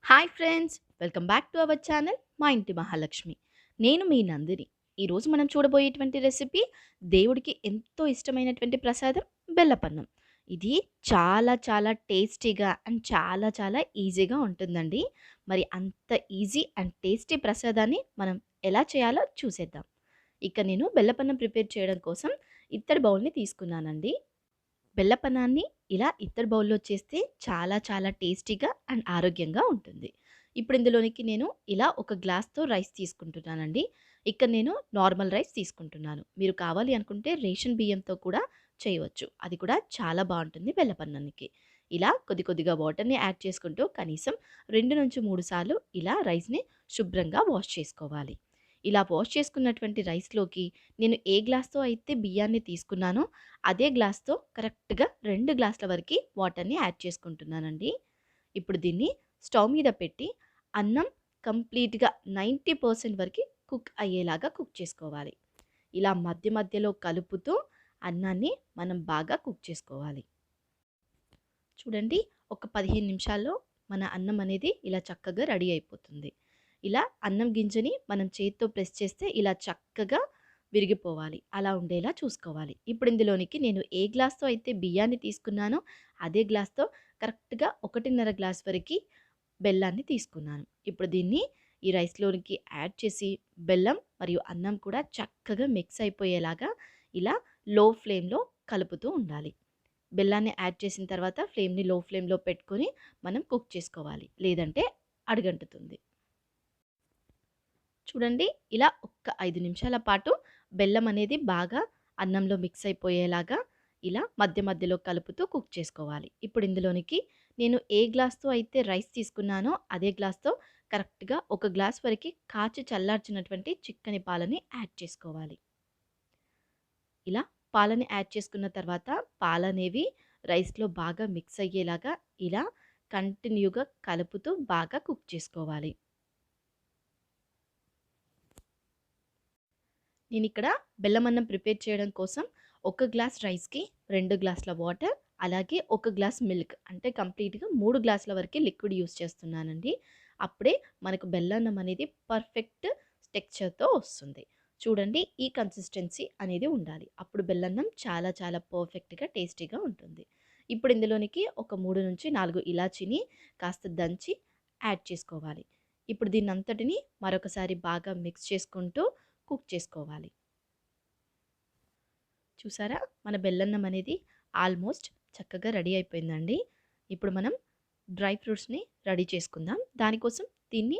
Hi friends, welcome back to our channel మా ఇంటి మహాలక్ష్మి. నేను మీ నందిని. ఈరోజు మనం చూడబోయేటువంటి రెసిపీ దేవుడికి ఎంతో ఇష్టమైనటువంటి ప్రసాదం బెల్లపన్నం. ఇది చాలా చాలా టేస్టీగా అండ్ చాలా చాలా ఈజీగా ఉంటుందండి. మరి అంత ఈజీ అండ్ టేస్టీ ప్రసాదాన్ని మనం ఎలా చేయాలో చూసేద్దాం. ఇక నేను బెల్లపన్నం ప్రిపేర్ చేయడం కోసం ఇత్తడి బౌల్ని తీసుకున్నానండి. బెల్లపన్నాన్ని ఇలా ఇత్తడి బౌల్‌లో చేస్తే చాలా చాలా టేస్టీగా అండ్ ఆరోగ్యంగా ఉంటుంది. ఇప్పుడు ఇందులోనికి నేను ఇలా ఒక గ్లాస్‌తో రైస్ తీసుకుంటున్నానండి. ఇక్కడ నేను నార్మల్ రైస్ తీసుకుంటున్నాను. మీరు కావాలి అనుకుంటే రేషన్ బియ్యంతో కూడా చేయవచ్చు. అది కూడా చాలా బావుంటుంది బెల్లపన్నానికి. ఇలా కొద్ది కొద్దిగా వాటర్‌ని యాడ్ చేసుకుంటూ కనీసం 2-3 సార్లు ఇలా రైస్‌ని శుభ్రంగా వాష్ చేసుకోవాలి. ఇలా వాష్ చేసుకున్నటువంటి రైస్‌లోకి నేను ఏ గ్లాస్‌తో అయితే బియ్యాన్ని తీసుకున్నానో అదే గ్లాస్‌తో కరెక్ట్‌గా 2 గ్లాసుల వరకి వాటర్‌ని యాడ్ చేసుకుంటున్నానండి. ఇప్పుడు దీన్ని స్టవ్ మీద పెట్టి అన్నం కంప్లీట్‌గా 90% వరకి కుక్ అయ్యేలాగా కుక్ చేసుకోవాలి. ఇలా మధ్య మధ్యలో కలుపుతూ అన్నాన్ని మనం బాగా కుక్ చేసుకోవాలి. చూడండి, ఒక 15 నిమిషాల్లో మన అన్నం అనేది ఇలా చక్కగా రెడీ అయిపోతుంది. ఇలా అన్నం గింజని మనం చేత్తో ప్రెస్ చేస్తే ఇలా చక్కగా విరిగిపోవాలి. అలా ఉండేలా చూసుకోవాలి. ఇప్పుడు ఇందులోనికి నేను ఏ గ్లాస్‌తో అయితే బియ్యాన్ని తీసుకున్నానో అదే గ్లాస్‌తో కరెక్ట్‌గా 1.5 గ్లాస్ వరకి బెల్లాన్ని తీసుకున్నాను. ఇప్పుడు దీన్ని ఈ రైస్‌లోనికి యాడ్ చేసి బెల్లం మరియు అన్నం కూడా చక్కగా మిక్స్ అయిపోయేలాగా ఇలా లో ఫ్లేమ్‌లో కలుపుతూ ఉండాలి. బెల్లాన్ని యాడ్ చేసిన తర్వాత ఫ్లేమ్‌ని లో ఫ్లేమ్‌లో పెట్టుకొని మనం కుక్ చేసుకోవాలి. లేదంటే అడుగంటుతుంది. చూడండి, ఇలా ఒక్క 5 నిమిషాల పాటు బెల్లం అనేది బాగా అన్నంలో మిక్స్ అయిపోయేలాగా ఇలా మధ్య మధ్యలో కలుపుతూ కుక్ చేసుకోవాలి. ఇప్పుడు ఇందులోనికి నేను ఏ గ్లాస్‌తో అయితే రైస్ తీసుకున్నానో అదే గ్లాస్‌తో కరెక్ట్‌గా ఒక గ్లాస్ వరకి కాచి చల్లార్చినటువంటి చిక్కని పాలని యాడ్ చేసుకోవాలి. ఇలా పాలని యాడ్ చేసుకున్న తర్వాత పాలనేవి రైస్‌లో బాగా మిక్స్ అయ్యేలాగా ఇలా కంటిన్యూగా కలుపుతూ బాగా కుక్ చేసుకోవాలి. నేనిక్కడ బెల్లమన్నం ప్రిపేర్ చేయడం కోసం ఒక గ్లాస్ రైస్‌కి 2 గ్లాసుల వాటర్, అలాగే ఒక గ్లాస్ మిల్క్, అంటే కంప్లీట్‌గా 3 గ్లాసుల వరకి లిక్విడ్ యూజ్ చేస్తున్నానండి. అప్పుడే మనకు బెల్లన్నం అనేది పర్ఫెక్ట్ టెక్స్చర్‌తో వస్తుంది. చూడండి, ఈ కన్సిస్టెన్సీ అనేది ఉండాలి. అప్పుడు బెల్లన్నం చాలా చాలా పర్ఫెక్ట్‌గా టేస్టీగా ఉంటుంది. ఇప్పుడు ఇందులోనికి ఒక 3-4 ఇలాచీని కాస్త దంచి యాడ్ చేసుకోవాలి. ఇప్పుడు దీన్నంతటిని మరొకసారి బాగా మిక్స్ చేసుకుంటూ కుక్ చేసుకోవాలి. చూసారా, మన బెల్లన్నం అనేది ఆల్మోస్ట్ చక్కగా రెడీ అయిపోయిందండి. ఇప్పుడు మనం డ్రై ఫ్రూట్స్‌ని రెడీ చేసుకుందాం. దానికోసం దీన్ని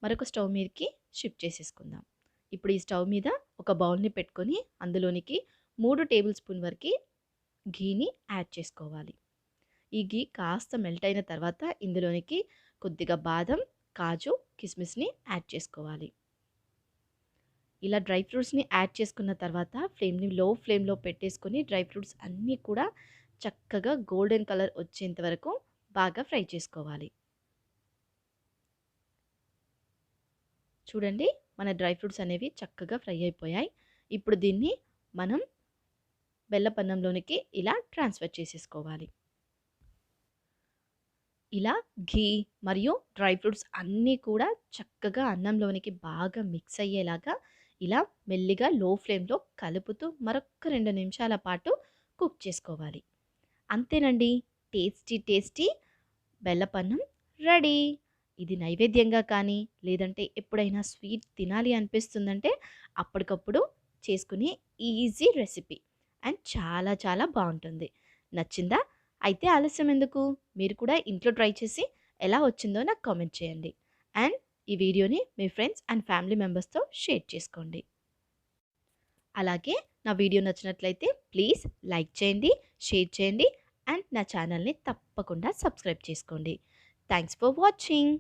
మరొక స్టవ్ మీదకి షిఫ్ట్ చేసేసుకుందాం. ఇప్పుడు ఈ స్టవ్ మీద ఒక బౌల్‌ని పెట్టుకొని అందులోనికి 3 టేబుల్ స్పూన్ వరకి ఘీని యాడ్ చేసుకోవాలి. ఈ ఘీ కాస్త మెల్ట్ అయిన తర్వాత ఇందులోనికి కొద్దిగా బాదం, కాజు, కిస్మిస్‌ని యాడ్ చేసుకోవాలి. ఇలా డ్రై ఫ్రూట్స్‌ని యాడ్ చేసుకున్న తర్వాత ఫ్లేమ్‌ని లో ఫ్లేమ్‌లో పెట్టేసుకొని డ్రై ఫ్రూట్స్ అన్నీ కూడా చక్కగా గోల్డెన్ కలర్ వచ్చేంత వరకు బాగా ఫ్రై చేసుకోవాలి. చూడండి, మన డ్రై ఫ్రూట్స్ అనేవి చక్కగా ఫ్రై అయిపోయాయి. ఇప్పుడు దీన్ని మనం బెల్లపన్నంలోనికి ఇలా ట్రాన్స్‌ఫర్ చేసేసుకోవాలి. ఇలా ఘీ మరియు డ్రై ఫ్రూట్స్ అన్నీ కూడా చక్కగా అన్నంలోనికి బాగా మిక్స్ అయ్యేలాగా ఇలా మెల్లిగా లో ఫ్లేమ్‌లో కలుపుతూ మరొక్క 2 నిమిషాల పాటు కుక్ చేసుకోవాలి. అంతేనండి, టేస్టీ టేస్టీ బెల్లపన్నం రెడీ. ఇది నైవేద్యంగా కానీ లేదంటే ఎప్పుడైనా స్వీట్ తినాలి అనిపిస్తుందంటే అప్పటికప్పుడు చేసుకునే ఈజీ రెసిపీ అండ్ చాలా చాలా బావుంటుంది. నచ్చిందా? అయితే ఆలస్యం ఎందుకు? మీరు కూడా ఇంట్లో ట్రై చేసి ఎలా వచ్చిందో నాకు కామెంట్ చేయండి. అండ్ ఈ వీడియోని మీ ఫ్రెండ్స్ అండ్ ఫ్యామిలీ మెంబర్స్‌తో షేర్ చేసుకోండి. అలాగే నా వీడియో నచ్చినట్లయితే ప్లీజ్ లైక్ చేయండి, షేర్ చేయండి అండ్ నా ఛానల్‌ని తప్పకుండా సబ్స్క్రైబ్ చేసుకోండి. Thanks for watching.